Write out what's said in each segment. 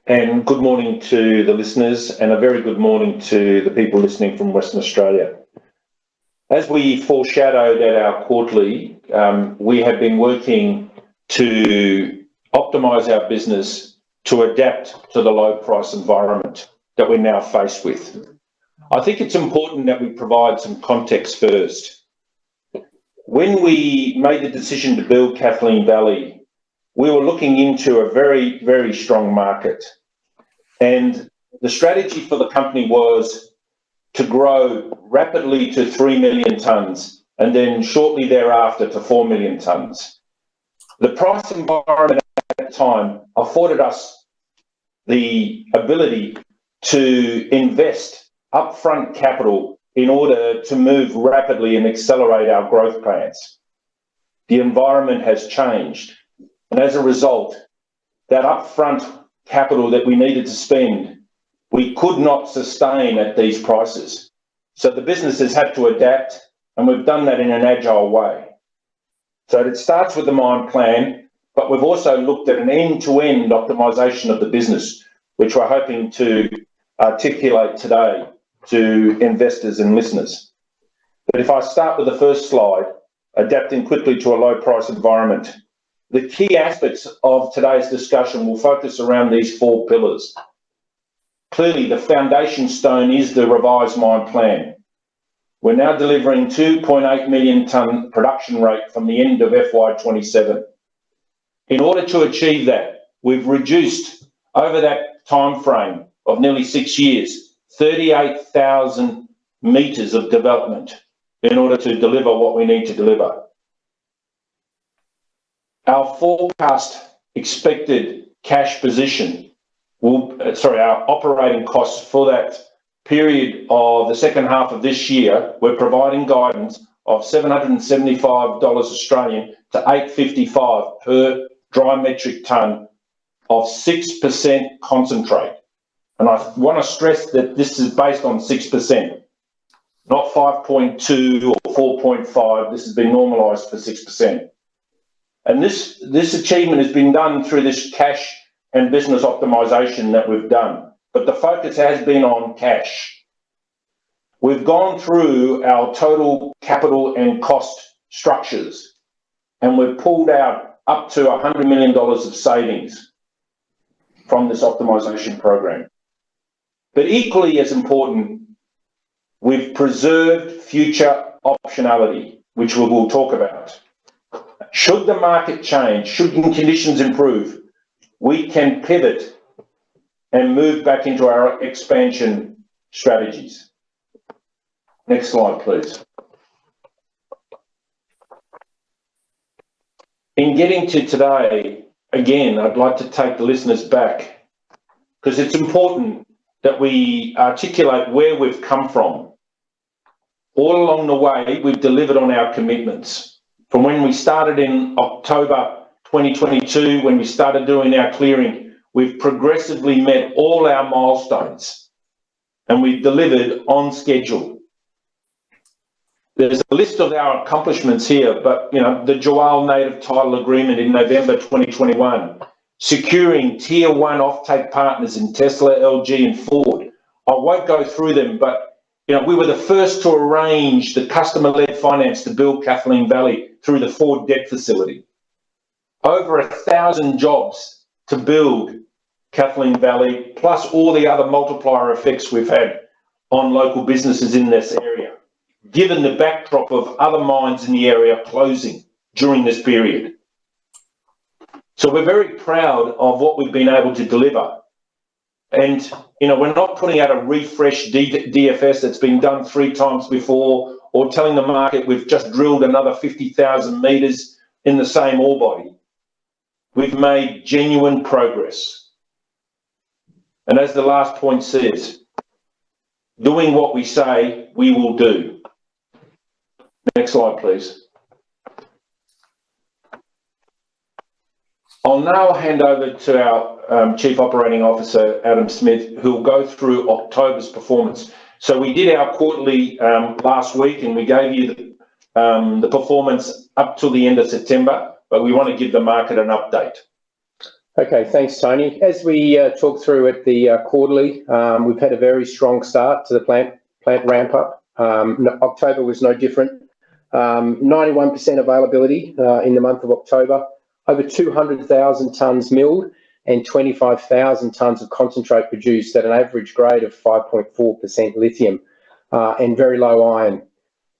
And good morning to the listeners, and a very good morning to the people listening from Western Australia. As we foreshadowed at our quarterly, we have been working to optimise our business to adapt to the low price environment that we're now faced with. I think it's important that we provide some context first. When we made the decision to build Kathleen Valley, we were looking into a very, very strong market. And the strategy for the company was to grow rapidly to 3 million tonnes and then shortly thereafter to 4 million tonnes. The price environment at that time afforded us the ability to invest upfront capital in order to move rapidly and accelerate our growth plans. The environment has changed, and as a result, that upfront capital that we needed to spend, we could not sustain at these prices. So the business has had to adapt, and we've done that in an agile way. So it starts with the mine plan, but we've also looked at an end-to-end optimisation of the business, which we're hoping to articulate today to investors and listeners. But if I start with the first slide, adapting quickly to a low price environment, the key aspects of today's discussion will focus around these 4 pillars. Clearly, the foundation stone is the revised mine plan. We're now delivering 2.8 million tonne production rate from the end of FY27. In order to achieve that, we've reduced over that time frame of nearly 6 years, 38,000 metres of development in order to deliver what we need to deliver. Our forecast expected cash position our operating costs for that period of the second half of this year, we're providing guidance of $775 Australian to $855 per dry metric tonne of 6% concentrate. And I want to stress that this is based on 6%, not 5.2 or 4.5. This has been normalised for 6%. And this achievement has been done through this cash and business optimisation that we've done. But the focus has been on cash. We've gone through our total capital and cost structures, and we've pulled out up to $100 million of savings from this optimisation program. But equally as important, we've preserved future optionality, which we will talk about. Should the market change, should conditions improve, we can pivot and move back into our expansion strategies. Next slide, please. In getting to today, again, I'd like to take the listeners back because it's important that we articulate where we've come from. All along the way, we've delivered on our commitments. From when we started in October 2022, when we started doing our clearing, we've progressively met all our milestones and we've delivered on schedule. There's a list of our accomplishments here, but the Joal Native Title Agreement in November 2021, securing Tier 1 offtake partners in Tesla, LG and Ford. I won't go through them, but we were the first to arrange the customer-led finance to build Kathleen Valley through the Ford debt facility. Over 1,000 jobs to build Kathleen Valley, plus all the other multiplier effects we've had on local businesses in this area, given the backdrop of other mines in the area closing during this period. So we're very proud of what we've been able to deliver. And, we're not putting out a refreshed DFS that's been done 3 times before or telling the market we've just drilled another 50,000 metres in the same ore body. We've made genuine progress. And as the last point says, doing what we say we will do. Next slide, please. I'll now hand over to our Chief Operating Officer, Adam Smith, who will go through October's performance. So we did our quarterly last week and we gave you the performance up till the end of September, but we want to give the market an update. Okay, thanks, Tony. As we talked through at the quarterly, we've had a very strong start to the plant ramp up. October was no different. 91% availability in the month of October, over 200,000 tonnes milled and 25,000 tonnes of concentrate produced at an average grade of 5.4% lithium and very low iron.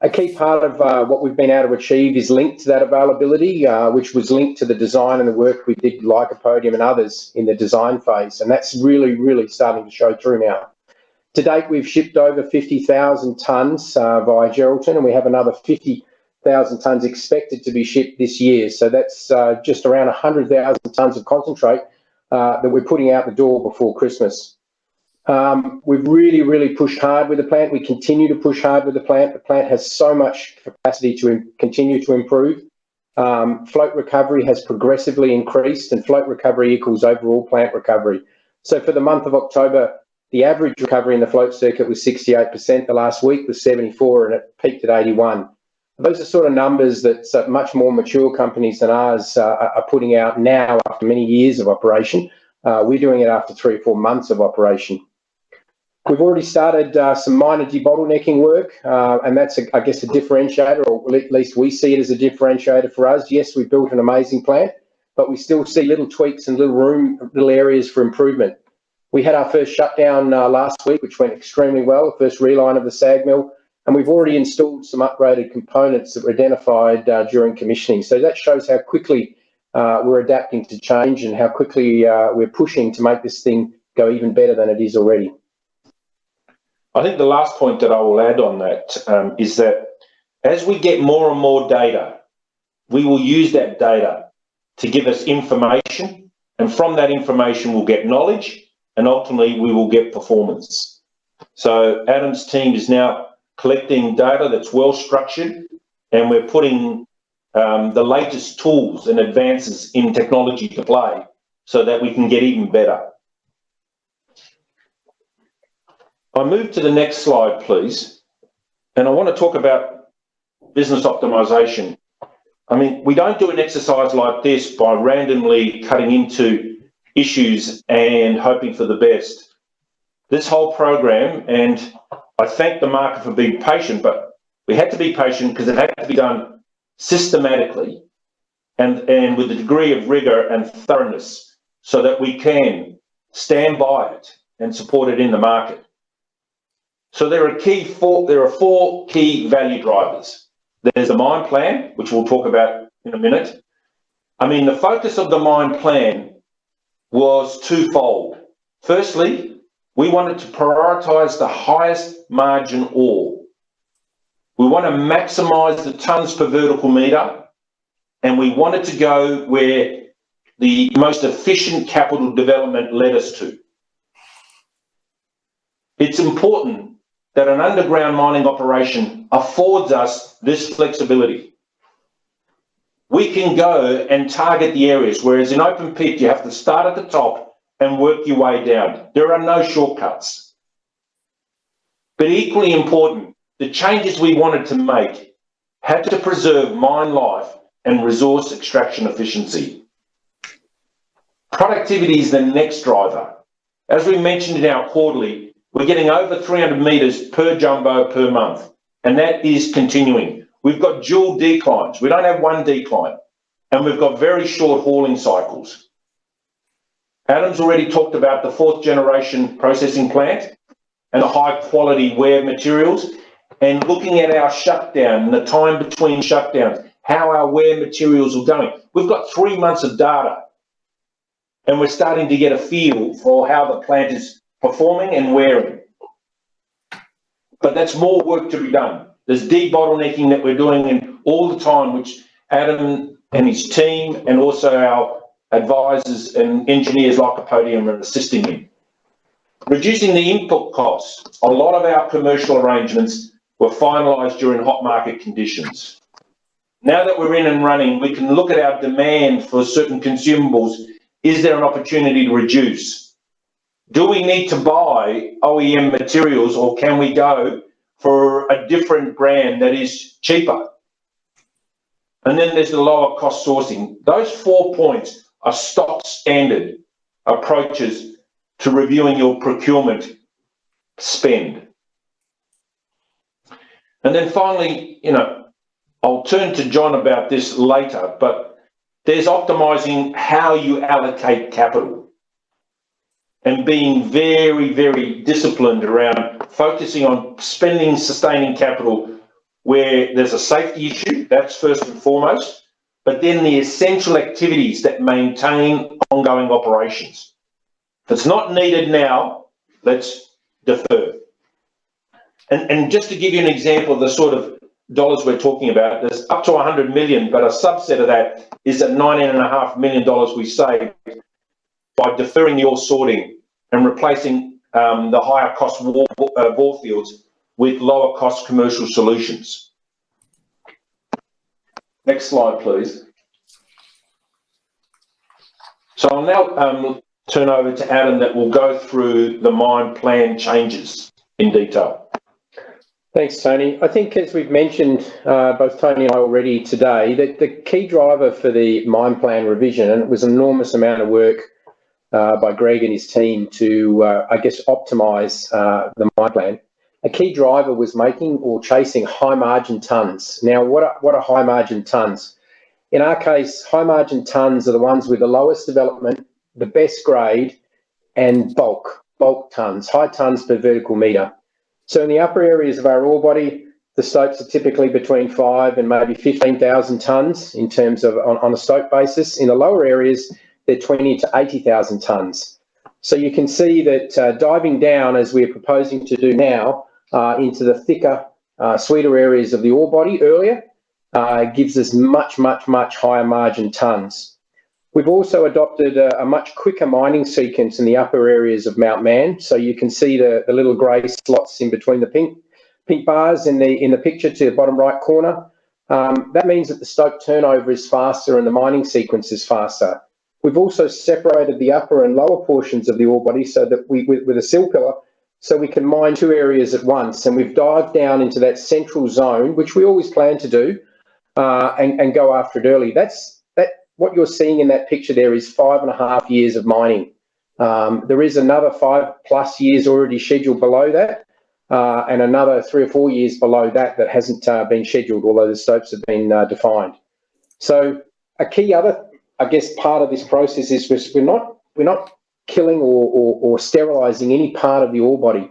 A key part of what we've been able to achieve is linked to that availability, which was linked to the design and the work we did, Lycopodium and others, in the design phase. And that's really, really starting to show through now. To date, we've shipped over 50,000 tonnes via Geraldton, and we have another 50,000 tonnes expected to be shipped this year. So that's just around 100,000 tonnes of concentrate that we're putting out the door before Christmas. We've really, really pushed hard with the plant. We continue to push hard with the plant. The plant has so much capacity to continue to improve. Float recovery has progressively increased, and float recovery equals overall plant recovery. So for the month of October, the average recovery in the float circuit was 68%. The last week was 74%, and it peaked at 81%. Those are sort of numbers that much more mature companies than ours are putting out now after many years of operation. We're doing it after 3 or 4 months of operation. We've already started some minor debottlenecking work, and that's, I guess, a differentiator, or at least we see it as a differentiator for us. Yes, we built an amazing plant, but we still see little tweaks and little areas for improvement. We had our first shutdown last week, which went extremely well, the first reline of the SAG mill, and we've already installed some upgraded components that were identified during commissioning. So that shows how quickly we're adapting to change and how quickly we're pushing to make this thing go even better than it is already. I think the last point that I will add on that is that as we get more and more data, we will use that data to give us information, and from that information we'll get knowledge, and ultimately we will get performance. So Adam's team is now collecting data that's well structured, and we're putting the latest tools and advances in technology to play so that we can get even better. I move to the next slide, please, and I want to talk about business optimization. I mean, we don't do an exercise like this by randomly cutting into issues and hoping for the best. This whole program, and I thank the market for being patient, but we had to be patient because it had to be done systematically and with a degree of rigor and thoroughness so that we can stand by it and support it in the market. So there are 4 key value drivers. There's the mine plan, which we'll talk about in a minute. I mean, the focus of the mine plan was twofold. Firstly, we wanted to prioritise the highest margin ore. We want to maximise the tonnes per vertical metre, and we wanted to go where the most efficient capital development led us to. It's important that an underground mining operation affords us this flexibility. We can go and target the areas, whereas in open pit, you have to start at the top and work your way down. There are no shortcuts. But equally important, the changes we wanted to make had to preserve mine life and resource extraction efficiency. Productivity is the next driver. As we mentioned in our quarterly, we're getting over 300 metres per jumbo per month, and that is continuing. We've got dual declines. We don't have one decline, and we've got very short hauling cycles. Adam's already talked about the 4th generation processing plant and the high quality wear materials, and looking at our shutdown and the time between shutdowns, how our wear materials are going. We've got 3 months of data, and we're starting to get a feel for how the plant is performing and wearing. But that's more work to be done. There's debottlenecking that we're doing all the time, which Adam and his team and also our advisors and engineers like Lycopodium are assisting in. Reducing the input costs. A lot of our commercial arrangements were finalised during hot market conditions. Now that we're in and running, we can look at our demand for certain consumables. Is there an opportunity to reduce? Do we need to buy OEM materials, or can we go for a different brand that is cheaper? And then there's the lower cost sourcing. Those 4 points a stock standard approaches to reviewing your procurement spend. And then finally, I'll turn to John about this later, but there's optimising how you allocate capital and being very, very disciplined around focusing on spending sustaining capital where there's a safety issue, that's first and foremost, but then the essential activities that maintain ongoing operations. If it's not needed now, let's defer. And just to give you an example of the sort of dollars we're talking about, there's up to 100 million, but a subset of that is at $19.5 million we saved by deferring the ore sorting and replacing the higher cost bore fields with lower cost commercial solutions. Next slide, please. So I'll now turn over to Adam that will go through the mine plan changes in detail. Thanks, Tony. I think, as we've mentioned, both Tony and I already today, that the key driver for the mine plan revision, and it was an enormous amount of work by Greg and his team to, optimise the mine plan. A key driver was making or chasing high margin tonnes. Now, what are high margin tonnes? In our case, high margin tonnes are the ones with the lowest development, the best grade, and bulk tonnes, high tonnes per vertical metre. So in the upper areas of our ore body, the stopes are typically between 5 and maybe 15,000 tonnes in terms of on a stope basis. In the lower areas, they're 20 to 80,000 tonnes. So you can see that diving down, as we're proposing to do now, into the thicker, sweeter areas of the ore body earlier, gives us much higher margin tonnes. We've also adopted a much quicker mining sequence in the upper areas of Mount Mann. So you can see the little grey slots in between the pink bars in the picture to the bottom right corner. That means that the stope turnover is faster and the mining sequence is faster. We've also separated the upper and lower portions of the ore body so that with a sill pillar, so we can mine two areas at once. And we've dived down into that central zone, which we always plan to do, and go after it early. What you're seeing in that picture there is 5.5 years of mining. There is another 5+ years already scheduled below that, and another 3 or 4 years below that hasn't been scheduled, although the stopes have been defined. So a key other, part of this process is we're not killing or sterilising any part of the ore body.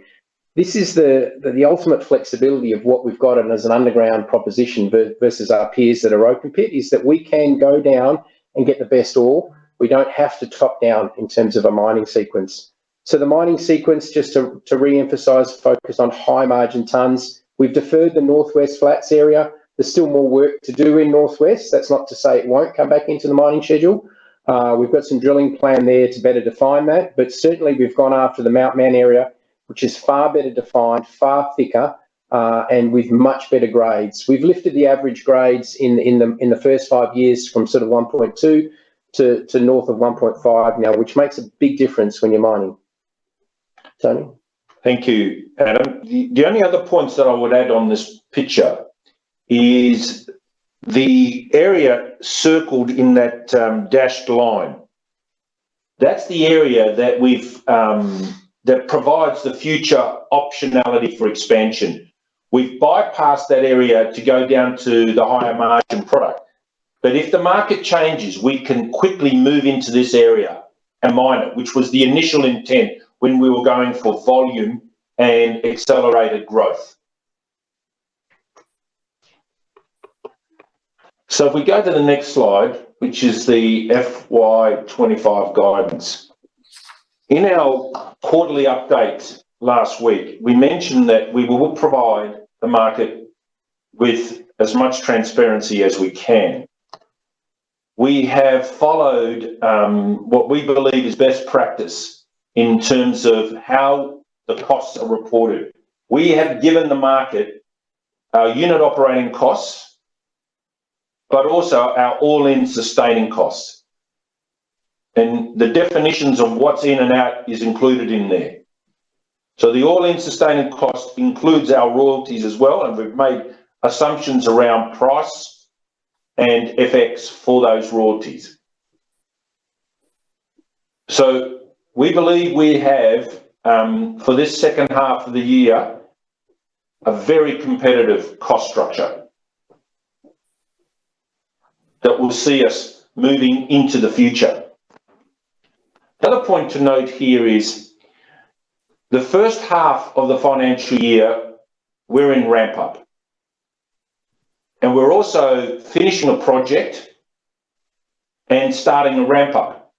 This is the ultimate flexibility of what we've got as an underground proposition versus our peers that are open pit, is that we can go down and get the best ore. We don't have to top down in terms of a mining sequence. So the mining sequence, just to re-emphasise, focus on high margin tonnes. We've deferred the Northwest Flats area. There's still more work to do in Northwest. That's not to say it won't come back into the mining schedule. We've got some drilling plan there to better define that, but certainly we've gone after the Mount Mann area, which is far better defined, far thicker, and with much better grades. We've lifted the average grades in the first 5 years from sort of 1.2 to north of 1.5 now, which makes a big difference when you're mining. Tony? Thank you, Adam. The only other points that I would add on this picture is the area circled in that dashed line. That's the area that that provides the future optionality for expansion. We've bypassed that area to go down to the higher margin product. But if the market changes, we can quickly move into this area and mine it, which was the initial intent when we were going for volume and accelerated growth. So if we go to the next slide, which is the FY25 guidance. In our quarterly update last week, we mentioned that we will provide the market with as much transparency as we can. We have followed what we believe is best practice in terms of how the costs are reported. We have given the market our unit operating costs, but also our all-in sustaining costs. And the definitions of what's in and out is included in there. So the all-in sustaining cost includes our royalties as well, and we've made assumptions around price and FX for those royalties. So we believe we have, for this second half of the year, a very competitive cost structure that will see us moving into the future. The other point to note here is the first half of the financial year, we're in ramp up. And we're also finishing a project and starting a ramp up.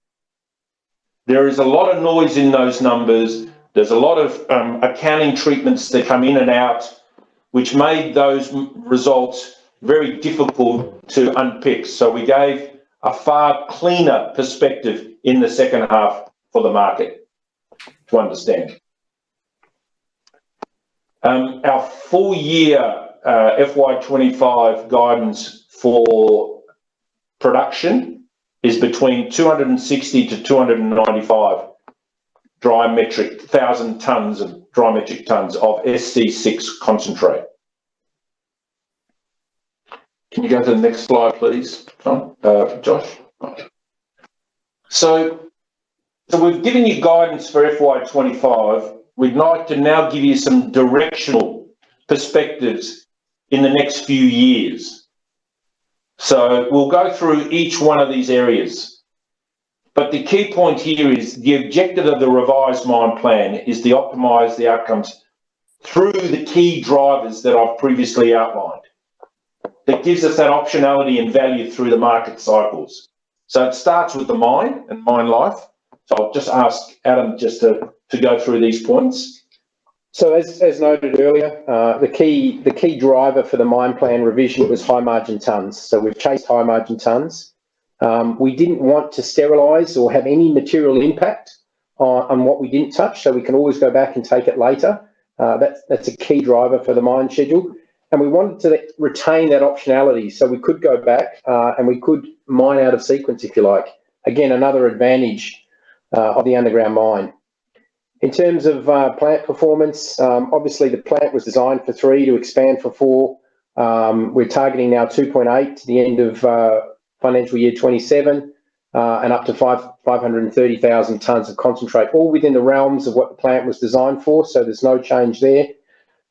There is a lot of noise in those numbers. There's a lot of accounting treatments that come in and out, which made those results very difficult to unpick. So we gave a far cleaner perspective in the second half for the market to understand. Our full year FY25 guidance for production is between 260 to 295 thousand tonnes of dry metric tonnes of SC6 concentrate. Can you go to the next slide, please, Tom? Josh? So we've given you guidance for FY25. We'd like to now give you some directional perspectives in the next few years. So we'll go through each one of these areas. But the key point here is the objective of the revised mine plan is to optimise the outcomes through the key drivers that I've previously outlined. That gives us that optionality and value through the market cycles. So it starts with the mine and mine life. So I'll just ask Adam just to go through these points. So as noted earlier, the key driver for the mine plan revision was high margin tonnes. So we've chased high margin tonnes. We didn't want to sterilise or have any material impact on what we didn't touch, so we can always go back and take it later. That's a key driver for the mine schedule. And we wanted to retain that optionality, so we could go back and we could mine out of sequence, if you like. Again, another advantage of the underground mine. In terms of plant performance, obviously the plant was designed for 3 to expand for 4. We're targeting now 2.8 to the end of financial year 27 and up to 530,000 tonnes of concentrate, all within the realms of what the plant was designed for, so there's no change there.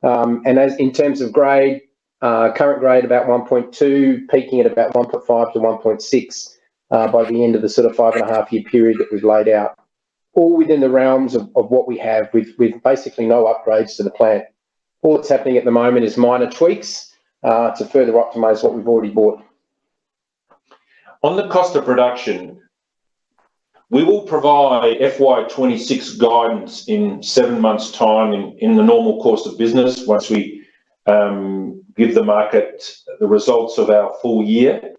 And as in terms of grade, current grade about 1.2, peaking at about 1.5 to 1.6 by the end of the sort of 5.5 year period that we've laid out, all within the realms of what we have with basically no upgrades to the plant. All that's happening at the moment is minor tweaks to further optimise what we've already bought. On the cost of production, we will provide FY26 guidance in 7 months' time in the normal course of business once we give the market the results of our full year.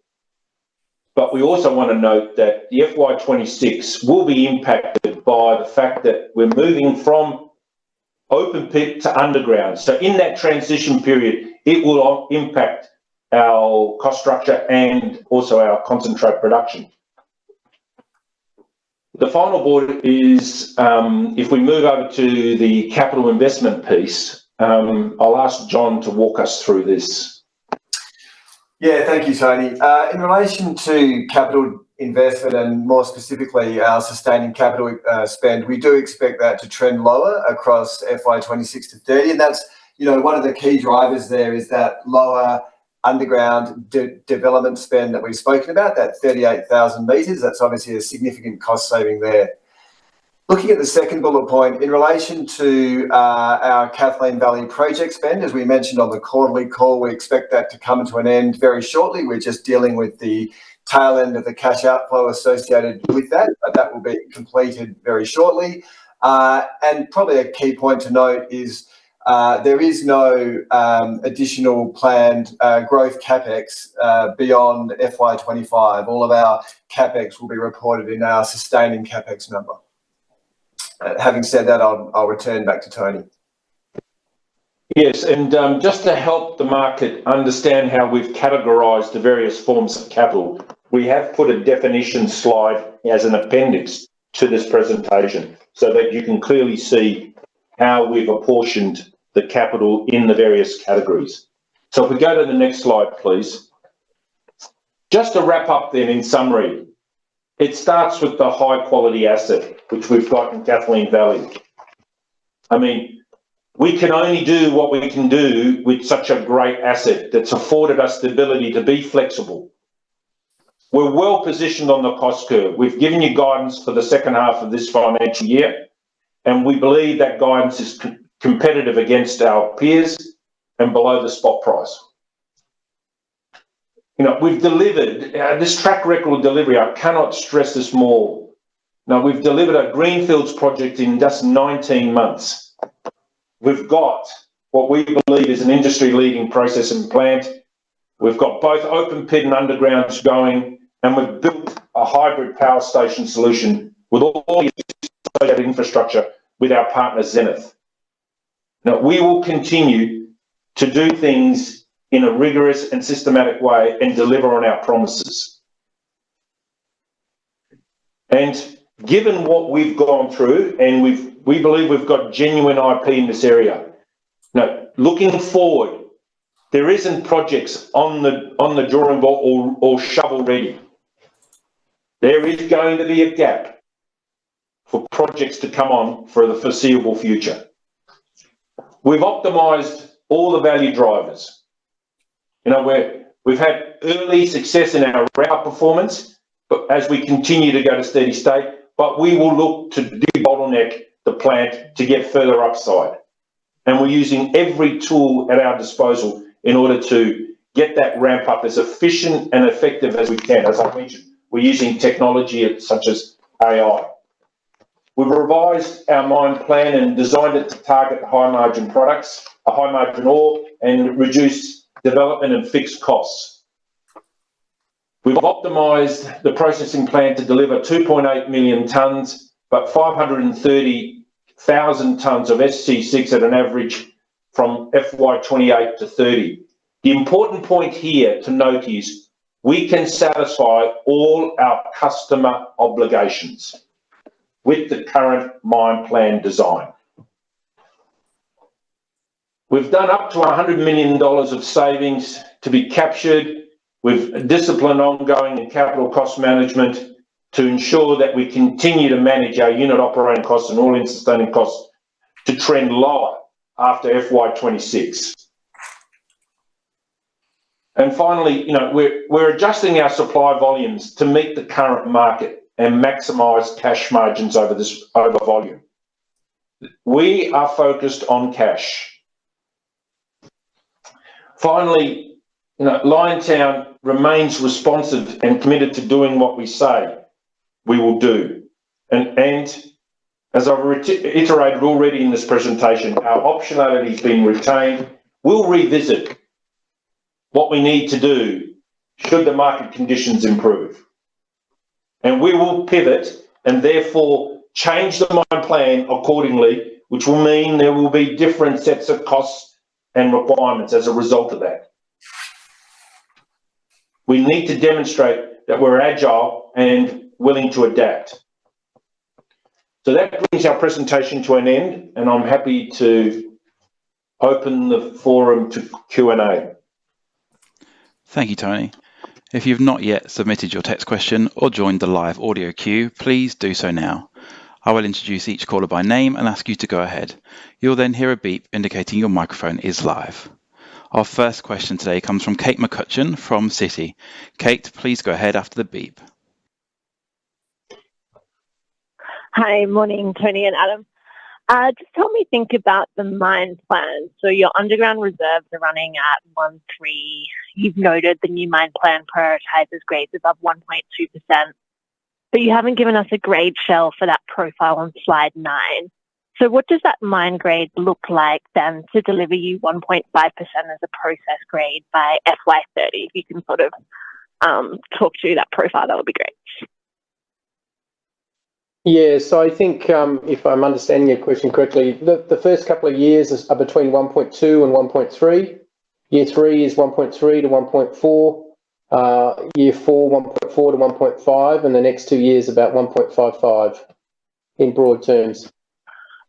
But we also want to note that the FY26 will be impacted by the fact that we're moving from open pit to underground. So in that transition period, it will impact our cost structure and also our concentrate production. The final board is, if we move over to the capital investment piece, I'll ask John to walk us through this. Yeah, thank you, Tony. In relation to capital investment and more specifically our sustaining capital spend, we do expect that to trend lower across FY26 to 30, and that's, one of the key drivers there is that lower underground development spend that we've spoken about, that 38,000 metres. That's obviously a significant cost saving there. Looking at the second bullet point, in relation to our Kathleen Valley project spend, as we mentioned on the quarterly call, we expect that to come to an end very shortly. We're just dealing with the tail end of the cash outflow associated with that, but that will be completed very shortly. And probably a key point to note is there is no additional planned growth CapEx beyond FY25. All of our CapEx will be reported in our sustaining CapEx number. Having said that, I'll return back to Tony. Yes, and just to help the market understand how we've categorised the various forms of capital, we have put a definition slide as an appendix to this presentation so that you can clearly see how we've apportioned the capital in the various categories. So if we go to the next slide, please. Just to wrap up then in summary, It starts with the high quality asset, which we've got in Kathleen Valley. I mean, we can only do what we can do with such a great asset that's afforded us the ability to be flexible. We're well positioned on the cost curve. We've given you guidance for the second half of this financial year, and we believe that guidance is competitive against our peers and below the spot price. You know, we've delivered this track record of delivery. I cannot stress this more. Now, we've delivered a greenfields project in just 19 months. We've got what we believe is an industry-leading processing plant. We've got both open pit and undergrounds going, and we've built a hybrid power station solution with all the associated infrastructure with our partner Zenith. Now, we will continue to do things in a rigorous and systematic way and deliver on our promises. And given what we've gone through, and we believe we've got genuine IP in this area. Now, looking forward, there isn't projects on the drawing board or shovel ready. There is going to be a gap for projects to come on for the foreseeable future. We've optimised all the value drivers. You know, we've had early success in our ramp-up performance, but as we continue to go to steady state, but we will look to debottleneck the plant to get further upside. And we're using every tool at our disposal in order to get that ramp up as efficient and effective as we can. As I mentioned, we're using technology such as AI. We've revised our mine plan and designed it to target high margin products, a high margin ore, and reduce development and fixed costs. We've optimised the processing plant to deliver 2.8 million tonnes, but 530,000 tonnes of SC6 at an average from FY28 to 30. The important point here to note is we can satisfy all our customer obligations with the current mine plan design. We've done up to $100 million of savings to be captured with discipline ongoing in capital cost management to ensure that we continue to manage our unit operating costs and all-in sustaining costs to trend lower after FY26. And finally, you know, we're adjusting our supply volumes to meet the current market and maximise cash margins over volume. We are focused on cash. Finally, you know, Liontown remains responsive and committed to doing what we say we will do. And as I've iterated already in this presentation, our optionality has been retained. We'll revisit what we need to do should the market conditions improve. And we will pivot and therefore change the mine plan accordingly, which will mean there will be different sets of costs and requirements as a result of that. We need to demonstrate that we're agile and willing to adapt. So that brings our presentation to an end, and I'm happy to open the forum to Q&A. Thank you, Tony. If you've not yet submitted your text question or joined the live audio queue, please do so now. I will introduce each caller by name and ask you to go ahead. You'll then hear a beep indicating your microphone is live. Our first question today comes from Kate McCutcheon from Citi. Kate, please go ahead after the beep. Hi, morning, Tony and Adam. Just help me think about the mine plan. So your underground reserves are running at 1.3. You've noted the new mine plan prioritises grades above 1.2%, but you haven't given us a grade shell for that profile on slide 9. So what does that mine grade look like then to deliver you 1.5% as a process grade by FY30? If you can sort of talk through that profile, that would be great. Yeah, so I think if I'm understanding your question correctly, the first couple of years are between 1.2 and 1.3. Year 3 is 1.3 to 1.4. Year 4, 1.4 to 1.5, and the next 2 years about 1.55 in broad terms.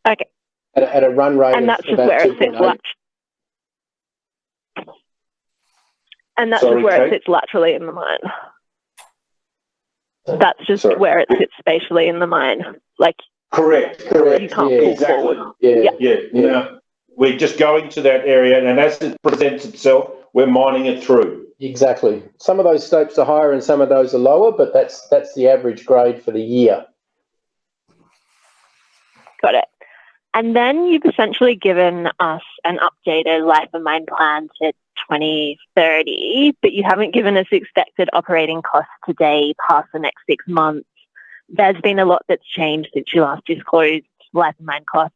Okay. At a run rate and that's of just about where it sits 2.8. And that's just where it sits laterally in the mine. That's just where it sits spatially in the mine. Like, Correct. you can't pull Exactly. forward. Yeah. Now, we're just going to that area, and as it presents itself, we're mining it through. Exactly. Some of those stopes are higher and some of those are lower, but that's the average grade for the year. Got it. And then you've essentially given us an updated life of mine plan to 2030, but you haven't given us expected operating costs today past the next 6 months. There's been a lot that's changed since you last disclosed life of mine costs.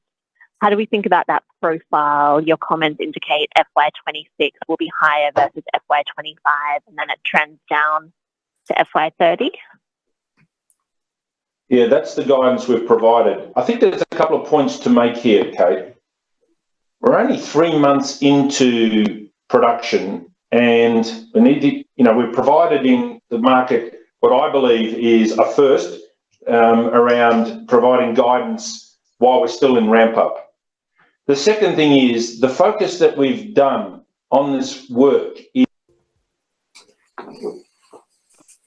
How do we think about that profile? Your comments indicate FY26 will be higher versus FY25, and then it trends down to FY30. Yeah, that's the guidance we've provided. I think there's a couple of points to make here, Kate. We're only 3 months into production, and we need to, we've provided in the market what I believe is a first around providing guidance while we're still in ramp up. The second thing is the focus that we've done on this work is...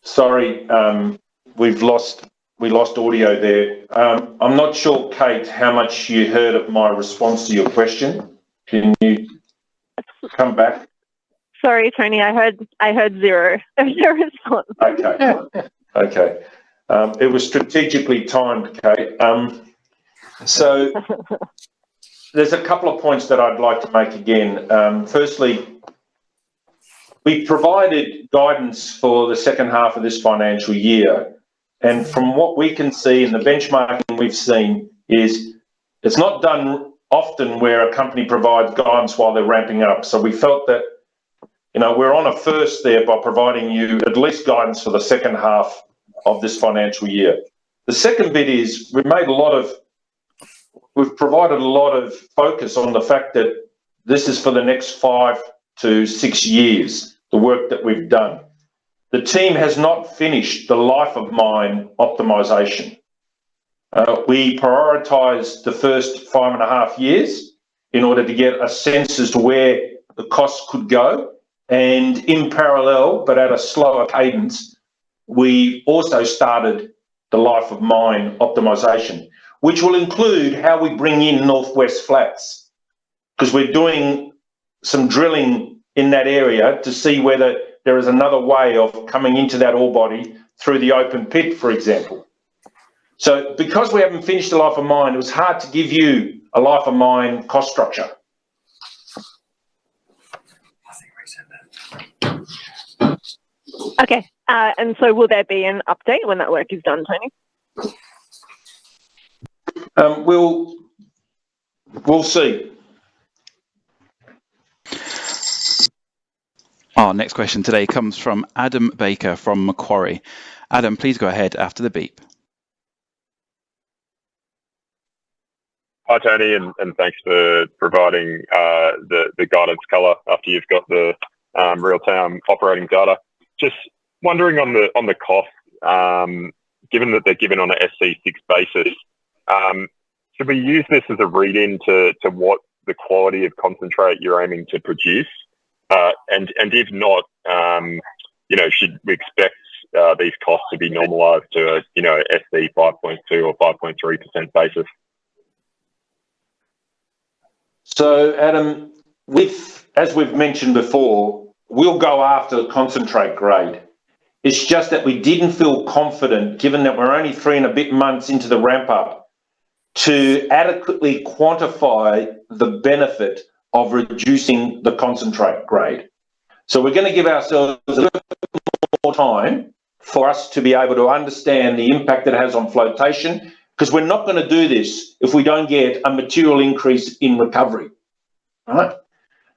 Sorry, we lost audio there. I'm not sure, Kate, how much you heard of my response to your question. Can you come back? Sorry, Tony, I heard zero response. Okay. It was strategically timed, Kate. So there's a couple of points that I'd like to make again. Firstly, we provided guidance for the second half of this financial year. And from what we can see and the benchmarking we've seen is it's not done often where a company provides guidance while they're ramping up. So we felt that, we're on a first there by providing you at least guidance for the second half of this financial year. The second bit is we've provided a lot of focus on the fact that this is for the next 5 to 6 years, the work that we've done. The team has not finished the life of mine optimisation. We prioritised the first 5.5 years in order to get a sense as to where the costs could go. And in parallel, but at a slower cadence, we also started the life of mine optimisation, which will include how we bring in Northwest Flats, because we're doing some drilling in that area to see whether there is another way of coming into that ore body through the open pit, for example. So because we haven't finished the life of mine, it was hard to give you a life of mine cost structure. Okay, and so will there be an update when that work is done, Tony? We'll see. Our next question today comes from Adam Baker from Macquarie. Adam, please go ahead after the beep. Hi, Tony, and thanks for providing the guidance colour after you've got the real-time operating data. Just wondering on the cost, given that they're given on an SC6 basis, should we use this as a read-in to what the quality of concentrate you're aiming to produce? And if not, should we expect these costs to be normalised to a SC 5.2 or 5.3% basis? So, Adam, as we've mentioned before, we'll go after the concentrate grade. It's just that we didn't feel confident, given that we're only 3 and a bit months into the ramp up, to adequately quantify the benefit of reducing the concentrate grade. So we're going to give ourselves a little more time for us to be able to understand the impact it has on flotation, because we're not going to do this if we don't get a material increase in recovery, right?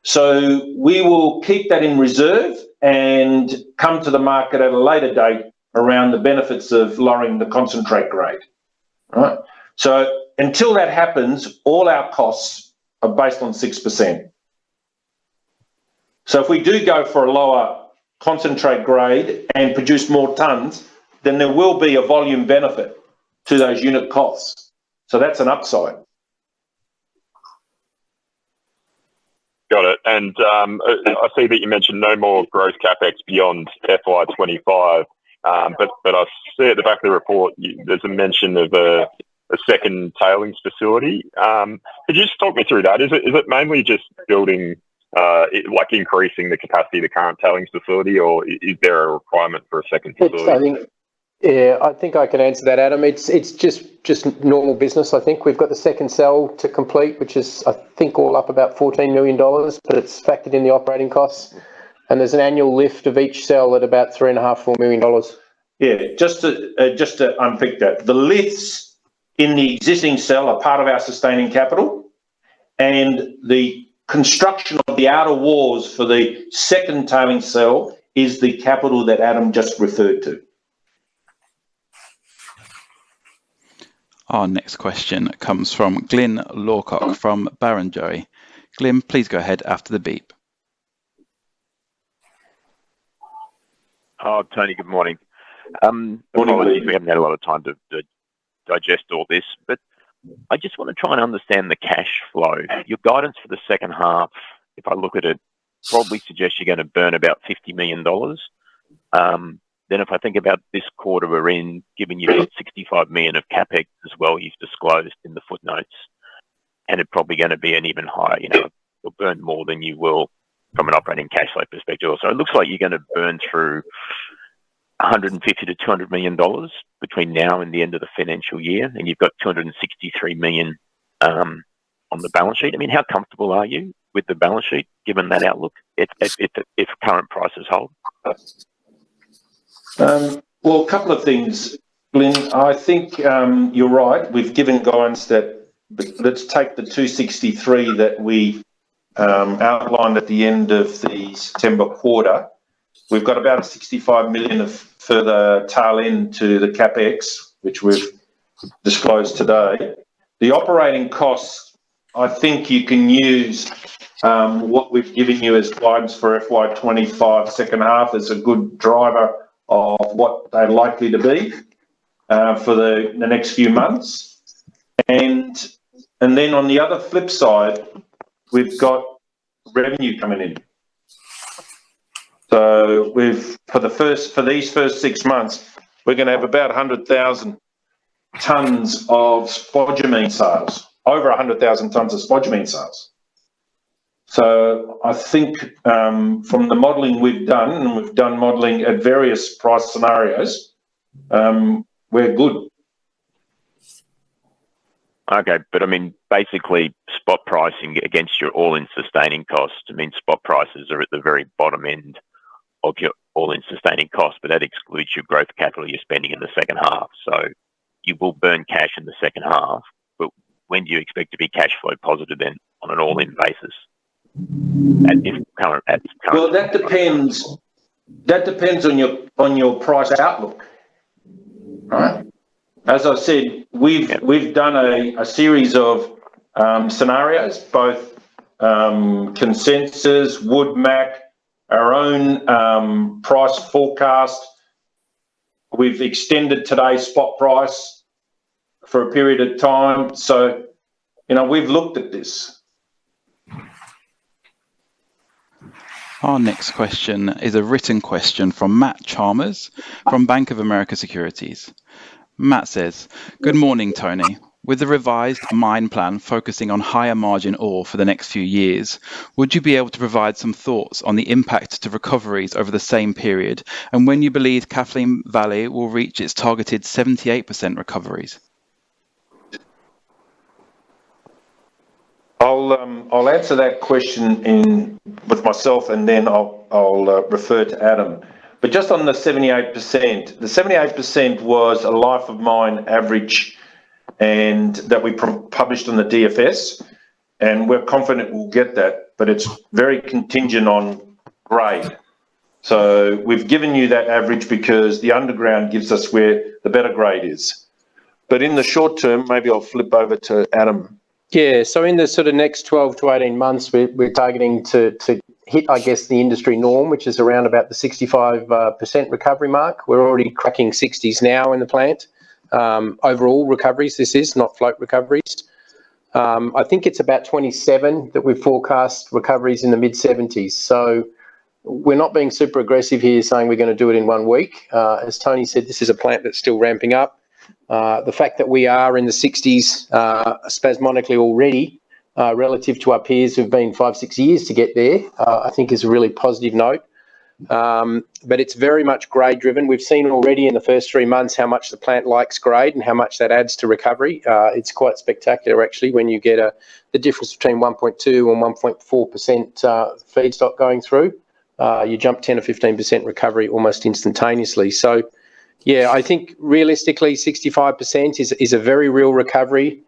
So we will keep that in reserve and come to the market at a later date around the benefits of lowering the concentrate grade, right? So until that happens, all our costs are based on 6%. So if we do go for a lower concentrate grade and produce more tonnes, then there will be a volume benefit to those unit costs. So that's an upside. Got it. And I see that you mentioned no more growth capex beyond FY25. but I see at the back of the report there's a mention of a second tailings facility. Could you just talk me through that? Is it mainly just building, increasing the capacity of the current tailings facility, or is there a requirement for a second facility? I think I can answer that, Adam. It's just normal business. I think we've got the second cell to complete, which is, I think, all up about $14 million, but it's factored in the operating costs. And there's an annual lift of each cell at about $3.5–4 million. Yeah, just to unpick that, the lifts in the existing cell are part of our sustaining capital, and the construction of the outer walls for the second tailing cell is the capital that Adam just referred to. Our next question comes from Glyn Lawcock from Barrenjoey. Glyn, please go ahead after the beep. Oh, Tony, good morning. Morning. We haven't had a lot of time to digest all this, but I just want to try and understand the cash flow. Your guidance for the second half, if I look at it, probably suggests you're going to burn about $50 million. Then if I think about this quarter we're in, given you did $65 million of CapEx as well, you've disclosed in the footnotes, and it's probably going to be an even higher, you'll burn more than you will from an operating cash flow perspective. So it looks like you're going to burn through $150 to $200 million between now and the end of the financial year, and you've got $263 million on the balance sheet. I mean, how comfortable are you with the balance sheet given that outlook if current prices hold? Well, a couple of things, Glyn. I think you're right. We've given guidance that let's take the 263 that we outlined at the end of the September quarter. We've got about $65 million of further tail end to the CapEx, which we've disclosed today. The operating costs, I think you can use what we've given you as guidance for FY25 second half as a good driver of what they're likely to be for the next few months. And then on the other flip side, we've got revenue coming in. So for these first 6 months, we're going to have about 100,000 tonnes of spodumene sales, over 100,000 tonnes of spodumene sales. So I think from the modelling we've done, and we've done modelling at various price scenarios, we're good. Okay, but I mean, basically spot pricing against your all-in sustaining cost. I mean, spot prices are at the very bottom end of your all-in sustaining cost, but that excludes your growth capital you're spending in the second half. So you will burn cash in the second half, but when do you expect to be cash flow positive then on an all-in basis? Well, that depends. That depends on your price outlook, right? As I said, we've done a series of scenarios, both consensus, WoodMac, our own price forecast. We've extended today's spot price for a period of time, so we've looked at this. Our next question is a written question from Matt Chalmers from Bank of America Securities. Matt says, "Good morning, Tony. With the revised mine plan focusing on higher margin ore for the next few years, would you be able to provide some thoughts on the impact to recoveries over the same period and when you believe Kathleen Valley will reach its targeted 78% recoveries?" I'll answer that question with myself, and then I'll refer to Adam. But just on the 78%, the 78% was a life of mine average, and that we published on the DFS, and we're confident we'll get that, but it's very contingent on grade. So we've given you that average because the underground gives us where the better grade is. But in the short term, maybe I'll flip over to Adam. Yeah, so in the sort of next 12 to 18 months, we're targeting to hit, I guess, the industry norm, which is around about the 65% recovery mark. We're already cracking 60s now in the plant. Overall recoveries, this is not float recoveries. I think it's about 27 that we've forecast recoveries in the mid-70s. So we're not being super aggressive here saying we're going to do it in 1 week. As Tony said, this is a plant that's still ramping up. The fact that we are in the 60s spasmodically already relative to our peers who've been 5-6 years to get there, I think is a really positive note. But it's very much grade driven. We've seen already in the first 3 months how much the plant likes grade and how much that adds to recovery. It's quite spectacular actually when you get the difference between 1.2 and 1.4% feedstock going through. You jump 10 or 15% recovery almost instantaneously. So yeah, I think realistically 65% is a very real recovery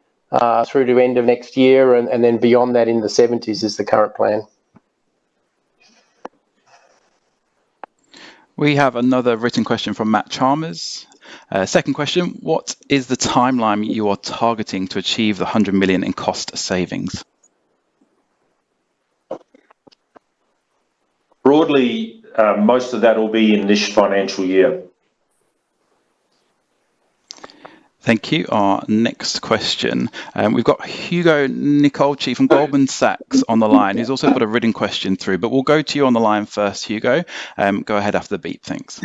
through to end of next year, and then beyond that in the 70s is the current plan. We have another written question from Matt Chalmers. Second question, what is the timeline you are targeting to achieve the 100 million in cost savings? Broadly, most of that will be in this financial year. Thank you. Our next question. We've got Hugo Nielsen from Goldman Sachs on the line, who's also put a written question through, but we'll go to you on the line first, Hugo. Go ahead after the beep, thanks.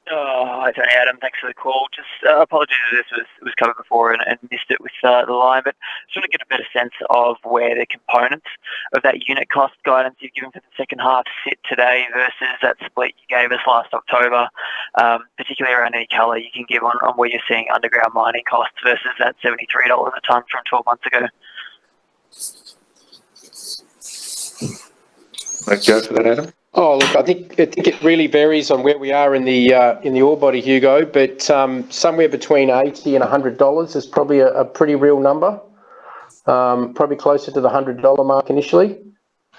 Hi, Tony, Adam. Thanks for the call. Just apologies if this was covered before and missed it with the line, but just want to get a better sense of where the components of that unit cost guidance you've given for the second half sit today versus that split you gave us last October, particularly around any colour you can give on where you're seeing underground mining costs versus that $73 a tonne from 12 months ago. Let's go for that, Adam. Oh, look, I think it really varies on where we are in the ore body, Hugo, but somewhere between $80 and $100 is probably a pretty real number. Probably closer to the $100 mark initially.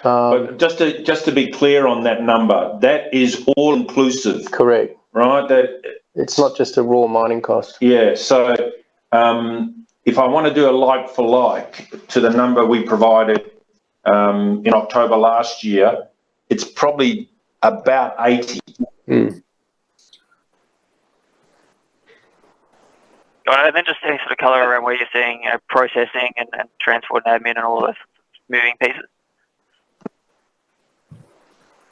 But just to be clear on that number, that is all inclusive. Correct. Right? It's not just a raw mining cost. Yeah. So if I want to do a like for like to the number we provided in October last year, it's probably about 80. Mm. Got it. And then just any sort of colour around where you're seeing processing and transport and admin and all those moving pieces.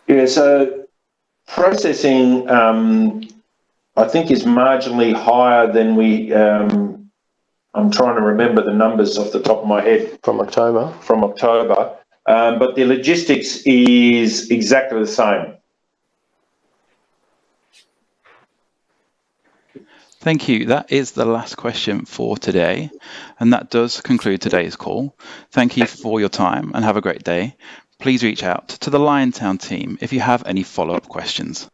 Yeah, so processing, I think, is marginally higher than we. I'm trying to remember the numbers off the top of my head. From October. But the logistics is exactly the same. Thank you. That is the last question for today. And that does conclude today's call. Thank you for your time and have a great day. Please reach out to the Liontown team if you have any follow-up questions.